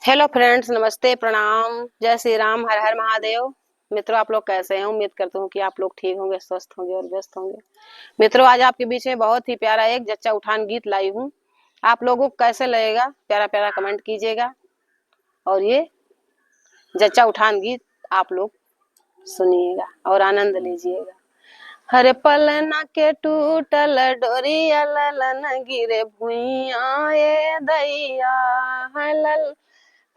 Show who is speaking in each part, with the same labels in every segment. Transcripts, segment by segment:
Speaker 1: Hello friends, नमस्ते, प्रणाम, जय श्री राम, हर हर महादेव। मित्रों, आप लोग कैसे हैं? उम्मीद करती हूँ कि आप लोग ठीक होंगे, स्वस्थ होंगे और व्यस्त होंगे। मित्रों, आज आपके बीच में बहुत ही प्यारा एक जच्चा उठान गीत लाई हूँ। आप लोगों को कैसे लगेगा? प्यारा प्यारा कमेंट कीजिएगा और ये जच्चा उठान गीत आप लोग सुनिएगा और आनंद लीजिएगा। हरे पलना के टूटल डोरिया ललन गिरे भुइया ए दैया लल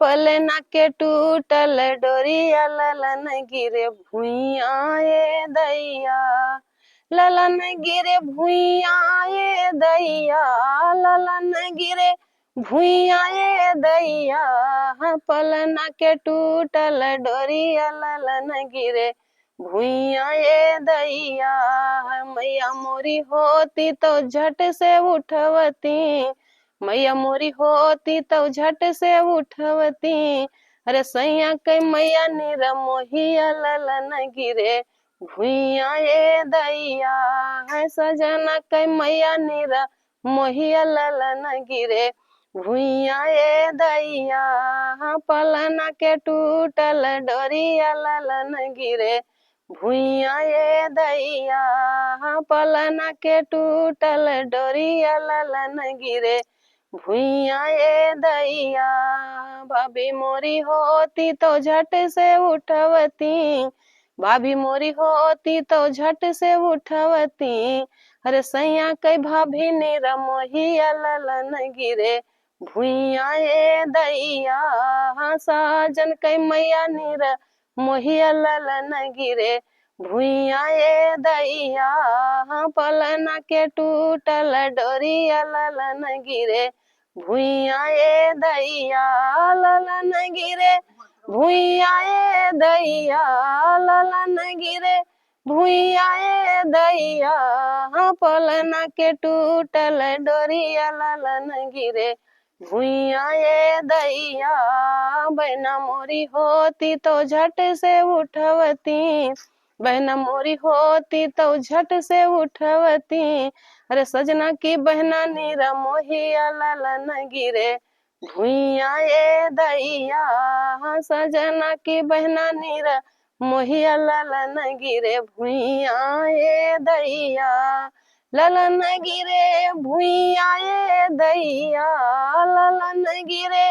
Speaker 1: पलना के टूटल डोरिया ललन गिरे भुइया ए दैया ललन गिरे भुइया ए दैया ललन गिरे भुइया ए दैया पलना के टूटल डोरिया ललन गिरे भुइया ए दैया मैया मोरी होती तो झट से उठवती, मैया मोरी होती तो झट से उठवती। अरे सैया के मैया निर मोहिया ललन गिरे भुइया ए दैया है सजना के मैया निर मोहिया ललन गिरे भुइया ए दैया पलना के टूटल डोरिया ललन गिरे भुइया ए दैया पलना के टूटल डोरिया ललन गिरे भुइया ए दैया भाभी मोरी होती तो झट से उठवती, भाभी मोरी होती तो झट से उठवती। अरे सैया के भाभी निर मोहिया ललन गिरे भुइया ए दैया साजन के मैया निर मोहिया ललन गिरे भुइया ए दैया पलना के टूटल डोरिया ललन गिरे भुइया ए दैया ललन गिरे भुइया ए दैया ललन गिरे भुइया ए दैया पलना के टूटल डोरिया ललन गिरे भुइया ए दैया बहना मोरी होती तो झट से उठवती, बहना मोरी होती तो झट से उठवती। अरे सजना की बहना नीरा मोहिया ललन गिरे भुइया ए दैया सजना की बहना नीरा मोहिया ललन गिरे भुइया ए दैया ललन गिरे भुइया ए दैया ललन गिरे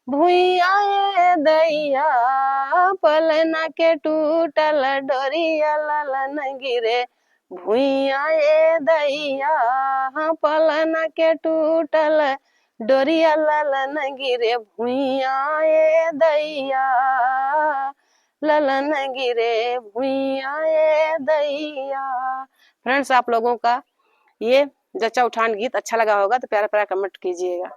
Speaker 1: भुइया ए दैया पलना के टूटल डोरिया ललन गिरे भुइया ए दैया पलना के टूटल डोरिया ललन गिरे भुइया ए दैया ललन गिरे भुइया ए दैया। फ्रेंड्स, आप लोगों का ये जच्चा उठान गीत अच्छा लगा होगा तो प्यारा प्यारा कमेंट कीजिएगा।